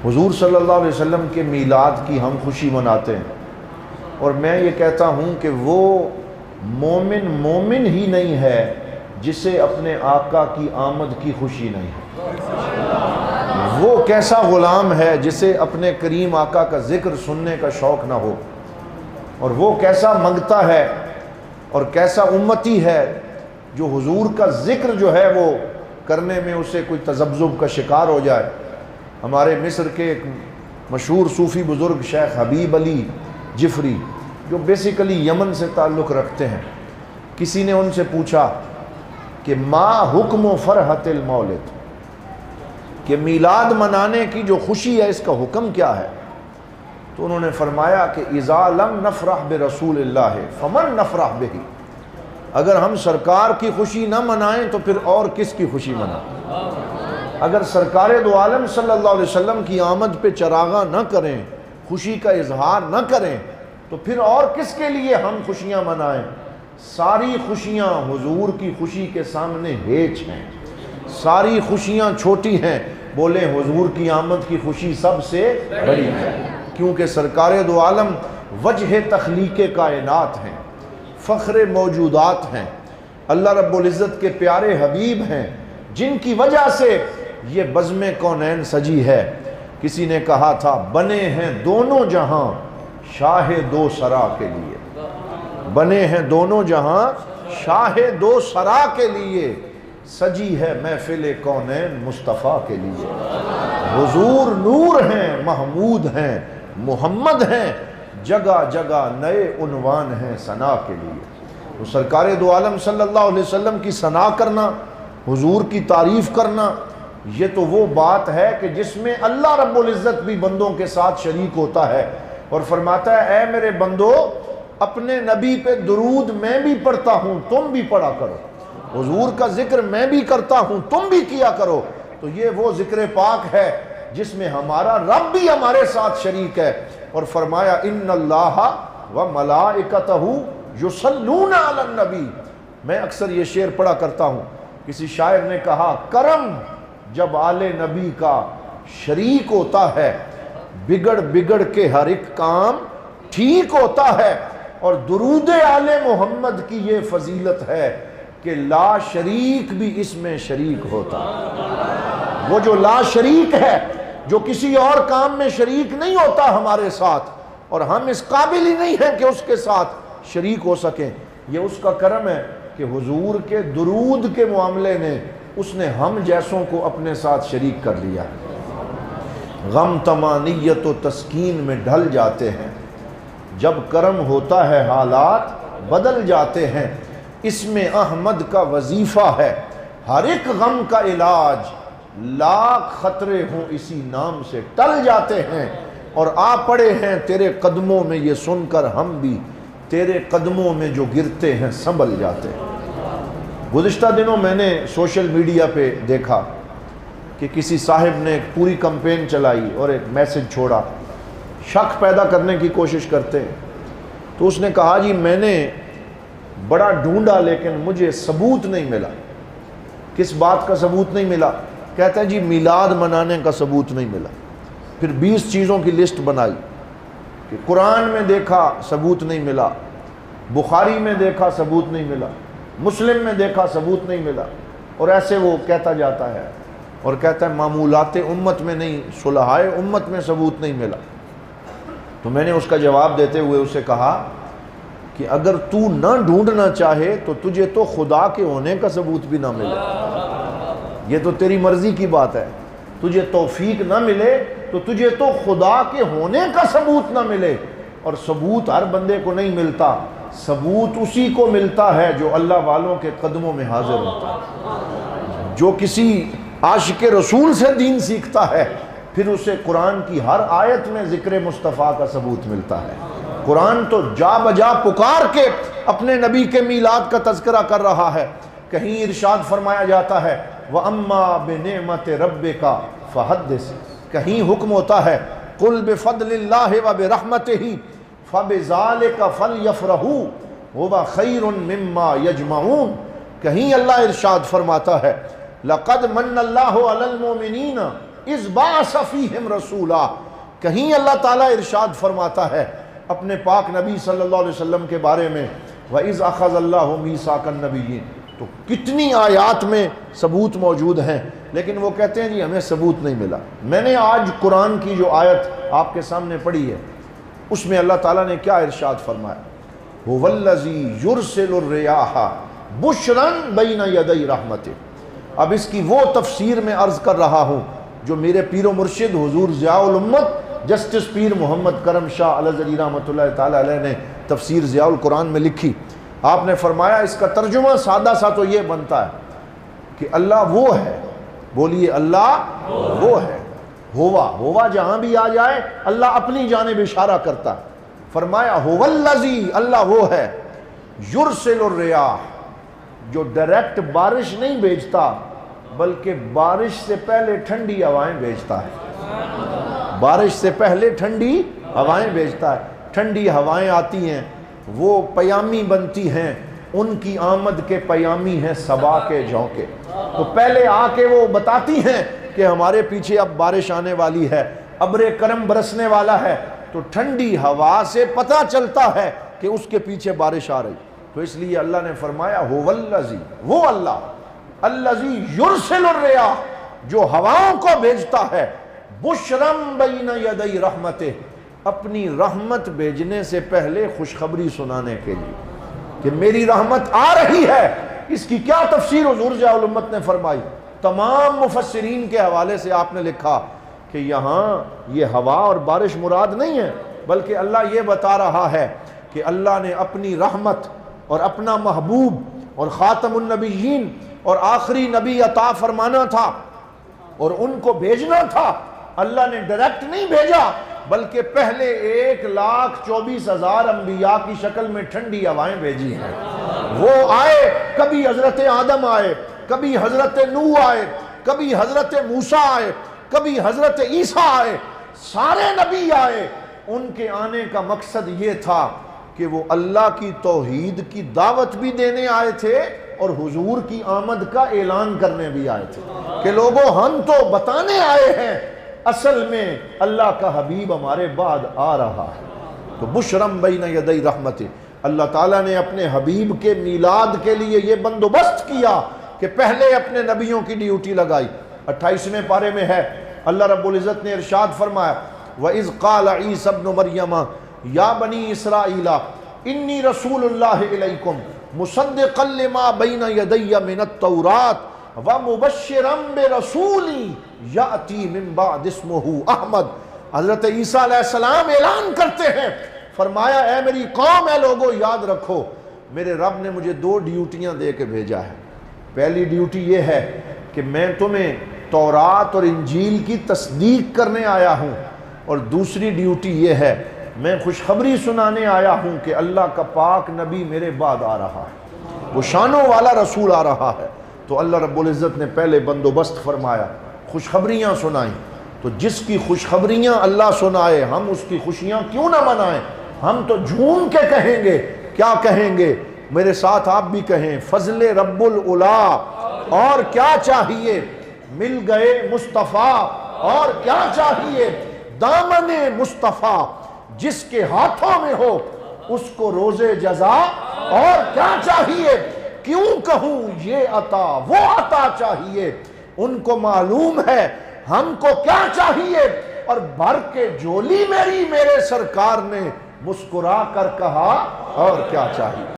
حضور صلی اللہ علیہ وسلم کے میلاد کی ہم خوشی مناتے ہیں، اور میں یہ کہتا ہوں کہ وہ مومن ہی نہیں ہے جسے اپنے آقا کی آمد کی خوشی نہیں ہے۔ وہ کیسا غلام ہے جسے اپنے کریم آقا کا ذکر سننے کا شوق نہ ہو، اور وہ کیسا منگتا ہے اور کیسا امتی ہے جو حضور کا ذکر جو ہے وہ کرنے میں اسے کوئی تذبذب کا شکار ہو جائے۔ ہمارے مصر کے ایک مشہور صوفی بزرگ شیخ حبیب علی جفری، جو بیسیکلی یمن سے تعلق رکھتے ہیں، کسی نے ان سے پوچھا کہ ما حکم و فرحت المولد، کہ میلاد منانے کی جو خوشی ہے اس کا حکم کیا ہے؟ تو انہوں نے فرمایا کہ اذا لم نفرح برسول اللہ فمن نفرح بہ، اگر ہم سرکار کی خوشی نہ منائیں تو پھر اور کس کی خوشی منائیں؟ اگر سرکار دو عالم صلی اللہ علیہ وسلم کی آمد پہ چراغاں نہ کریں، خوشی کا اظہار نہ کریں، تو پھر اور کس کے لیے ہم خوشیاں منائیں؟ ساری خوشیاں حضور کی خوشی کے سامنے ہیچ ہیں، ساری خوشیاں چھوٹی ہیں، بولے حضور کی آمد کی خوشی سب سے بڑی ہے، کیونکہ سرکار دو عالم وجہ تخلیق کائنات ہیں، فخر موجودات ہیں، اللہ رب العزت کے پیارے حبیب ہیں، جن کی وجہ سے یہ بزم کونین سجی ہے۔ کسی نے کہا تھا بنے ہیں دونوں جہاں شاہ دو سرا کے لیے، بنے ہیں دونوں جہاں شاہ دو سرا کے لیے، سجی ہے محفل کونین مصطفیٰ کے لیے۔ حضور نور ہیں، محمود ہیں، محمد ہیں، جگہ جگہ نئے عنوان ہیں ثنا کے لیے۔ تو سرکار دو عالم صلی اللہ علیہ وسلم کی ثنا کرنا، حضور کی تعریف کرنا، یہ تو وہ بات ہے کہ جس میں اللہ رب العزت بھی بندوں کے ساتھ شریک ہوتا ہے اور فرماتا ہے اے میرے بندو، اپنے نبی پہ درود میں بھی پڑھتا ہوں تم بھی پڑھا کرو، حضور کا ذکر میں بھی کرتا ہوں تم بھی کیا کرو۔ تو یہ وہ ذکر پاک ہے جس میں ہمارا رب بھی ہمارے ساتھ شریک ہے، اور فرمایا ان اللہ و ملائکتہ یصلون علی النبی۔ میں اکثر یہ شعر پڑھا کرتا ہوں، کسی شاعر نے کہا کرم جب آل نبی کا شریک ہوتا ہے، بگڑ بگڑ کے ہر ایک کام ٹھیک ہوتا ہے، اور درود آل محمد کی یہ فضیلت ہے کہ لا شریک بھی اس میں شریک ہوتا ہے۔ وہ جو لا شریک ہے، جو کسی اور کام میں شریک نہیں ہوتا ہمارے ساتھ، اور ہم اس قابل ہی نہیں ہیں کہ اس کے ساتھ شریک ہو سکیں، یہ اس کا کرم ہے کہ حضور کے درود کے معاملے نے اس نے ہم جیسوں کو اپنے ساتھ شریک کر لیا۔ غم طمانیت و تسکین میں ڈھل جاتے ہیں، جب کرم ہوتا ہے حالات بدل جاتے ہیں، اس میں احمد کا وظیفہ ہے، ہر ایک غم کا علاج، لاکھ خطرے ہوں اسی نام سے ٹل جاتے ہیں، اور آ پڑے ہیں تیرے قدموں میں یہ سن کر ہم بھی تیرے قدموں میں جو گرتے ہیں سنبھل جاتے ہیں۔ گزشتہ دنوں میں نے سوشل میڈیا پہ دیکھا کہ کسی صاحب نے ایک پوری کمپین چلائی اور ایک میسج چھوڑا، شک پیدا کرنے کی کوشش کرتے ہیں۔ تو اس نے کہا جی میں نے بڑا ڈھونڈا لیکن مجھے ثبوت نہیں ملا۔ کس بات کا ثبوت نہیں ملا؟ کہتا ہے جی میلاد منانے کا ثبوت نہیں ملا۔ پھر 20 چیزوں کی لسٹ بنائی کہ قرآن میں دیکھا ثبوت نہیں ملا، بخاری میں دیکھا ثبوت نہیں ملا، مسلم میں دیکھا ثبوت نہیں ملا، اور ایسے وہ کہتا جاتا ہے اور کہتا ہے معمولات امت میں نہیں، صلحائے امت میں ثبوت نہیں ملا۔ تو میں نے اس کا جواب دیتے ہوئے اسے کہا کہ اگر تو نہ ڈھونڈنا چاہے تو تجھے تو خدا کے ہونے کا ثبوت بھی نہ ملے، یہ تو تیری مرضی کی بات ہے، تجھے توفیق نہ ملے تو تجھے تو خدا کے ہونے کا ثبوت نہ ملے، اور ثبوت ہر بندے کو نہیں ملتا، ثبوت اسی کو ملتا ہے جو اللہ والوں کے قدموں میں حاضر ہوتا ہے۔ جو کسی عاشق رسول سے دین سیکھتا ہے پھر اسے قرآن کی ہر آیت میں ذکر مصطفیٰ کا ثبوت ملتا ہے۔ قرآن تو جا بجا پکار کے اپنے نبی کے میلاد کا تذکرہ کر رہا ہے۔ کہیں ارشاد فرمایا جاتا ہے وَأَمَّا بِنِعْمَةِ رَبِّكَ فَحَدِّثْ، کہیں حکم ہوتا ہے قُلْ بِفَضْلِ اللَّهِ وَبِرَحْمَتِهِ فَبِذَلِكَ فَلْيَفْرَحُوا هُوَ خَيْرٌ مِّمَّا يَجْمَعُونَ، کہیں اللہ ارشاد فرماتا ہے لَقَدْ مَنَّ اللَّهُ عَلَى الْمُؤْمِنِينَ اذ بعث فیہم رسولا، کہیں اللہ تعالیٰ ارشاد فرماتا ہے اپنے پاک نبی صلی اللہ علیہ وسلم کے بارے میں وَإِذْ أَخَذَ اللَّهُ مِيثَاقَ النَّبِيِّينَ، تو کتنی آیات میں ثبوت موجود ہیں، لیکن وہ کہتے ہیں جی ہمیں ثبوت نہیں ملا۔ میں نے آج قرآن کی جو آیت آپ کے سامنے پڑھی ہے اس میں اللہ تعالیٰ نے کیا ارشاد فرمایا؟ هُوَ الَّذِي يُرْسِلُ الرِّيَاحَ بُشْرًا بَيْنَ يَدَيْ رَحْمَتِهِ۔ اب اس کی وہ تفسیر میں عرض کر رہا ہوں جو میرے پیر و مرشد حضور ضیاء الامت جسٹس پیر محمد کرم شاہ الازہری رحمۃ اللہ تعالی علیہ نے تفسیر ضیاء القرآن میں لکھی۔ آپ نے فرمایا اس کا ترجمہ سادہ سا تو یہ بنتا ہے کہ اللہ وہ ہے، بولیے اللہ وہ ہے، ہوا جہاں بھی آ جائے اللہ اپنی جانب اشارہ کرتا ہے۔ فرمایا هو الذی، اللہ وہ ہے، یرسل الریاح، جو ڈائریکٹ بارش نہیں بھیجتا بلکہ بارش سے پہلے ٹھنڈی ہوائیں بھیجتا ہے، بارش سے پہلے ٹھنڈی ہوائیں بھیجتا ہے۔ ٹھنڈی ہوائیں آتی ہیں، وہ پیامی بنتی ہیں، ان کی آمد کے پیامی ہیں صبا کے جھونکے، تو پہلے آ کے وہ بتاتی ہیں کہ ہمارے پیچھے اب بارش آنے والی ہے، ابر کرم برسنے والا ہے، تو ٹھنڈی ہوا سے پتہ چلتا ہے کہ اس کے پیچھے بارش آ رہی۔ تو اس لیے اللہ نے فرمایا هو الذی، وہ اللہ الذی یرسل الریاح، جو ہواؤں کو بھیجتا ہے، بشرم بین یدی رحمتہ، اپنی رحمت بھیجنے سے پہلے خوشخبری سنانے کے لیے کہ میری رحمت آ رہی ہے۔ اس کی کیا تفسیر حضور ضیاء الامت نے فرمائی؟ تمام مفسرین کے حوالے سے آپ نے لکھا کہ یہاں یہ ہوا اور بارش مراد نہیں ہے، بلکہ اللہ یہ بتا رہا ہے کہ اللہ نے اپنی رحمت اور اپنا محبوب اور خاتم النبیین اور آخری نبی عطا فرمانا تھا اور ان کو بھیجنا تھا۔ اللہ نے ڈائریکٹ نہیں بھیجا بلکہ پہلے 1,24,000 انبیاء کی شکل میں ٹھنڈی ہوائیں بھیجی ہیں۔ وہ آئے، کبھی حضرت آدم آئے، کبھی حضرت نوح آئے، کبھی حضرت موسیٰ آئے، کبھی حضرت عیسیٰ آئے، سارے نبی آئے۔ ان کے آنے کا مقصد یہ تھا کہ وہ اللہ کی توحید کی دعوت بھی دینے آئے تھے اور حضور کی آمد کا اعلان کرنے بھی آئے تھے کہ لوگوں ہم تو بتانے آئے ہیں، اصل میں اللہ کا حبیب ہمارے بعد آ رہا ہے۔ تو بشرم بین یدی رحمتہ، اللہ تعالیٰ نے اپنے حبیب کے میلاد کے لیے یہ بندوبست کیا کہ پہلے اپنے نبیوں کی ڈیوٹی لگائی۔ 28ویں پارے میں ہے، اللہ رب العزت نے ارشاد فرمایا وَإِذْ قَالَ عِيسَى ابْنُ مَرْيَمَ يَا بَنِي إِسْرَائِيلَ إِنِّي رَسُولُ اللَّهِ إِلَيْكُمْ مُصَدِّقًا لِمَا بَيْنَ يَدَيَّ مِنَ التَّوْرَاةِ وَمُبَشِّرًا بِرَسُولٍ یأتی من بعد اسمہ احمد۔ حضرت عیسیٰ علیہ السلام اعلان کرتے ہیں، فرمایا اے میری قوم، اے لوگوں یاد رکھو میرے رب نے مجھے 2 ڈیوٹیاں دے کے بھیجا ہے۔ پہلی ڈیوٹی یہ ہے کہ میں تمہیں تورات اور انجیل کی تصدیق کرنے آیا ہوں، اور دوسری ڈیوٹی یہ ہے میں خوشخبری سنانے آیا ہوں کہ اللہ کا پاک نبی میرے بعد آ رہا ہے، وہ شانوں والا رسول آ رہا ہے۔ تو اللہ رب العزت نے پہلے بندوبست فرمایا، خوشخبریاں سنائیں۔ تو جس کی خوشخبریاں اللہ سنائے ہم اس کی خوشیاں کیوں نہ منائیں؟ ہم تو جھوم کے کہیں گے، کیا کہیں گے؟ میرے ساتھ آپ بھی کہیں، فضل رب العلا، اور کیا چاہیے؟ مل گئے مصطفیٰ، اور کیا چاہیے؟ دامن مصطفیٰ، جس کے ہاتھوں میں ہو اس کو روز جزا، اور کیا چاہیے؟ کیوں کہوں یہ عطا وہ عطا چاہیے، ان کو معلوم ہے ہم کو کیا چاہیے، اور بھر کے جھولی میری میرے سرکار نے مسکرا کر کہا اور کیا چاہیے۔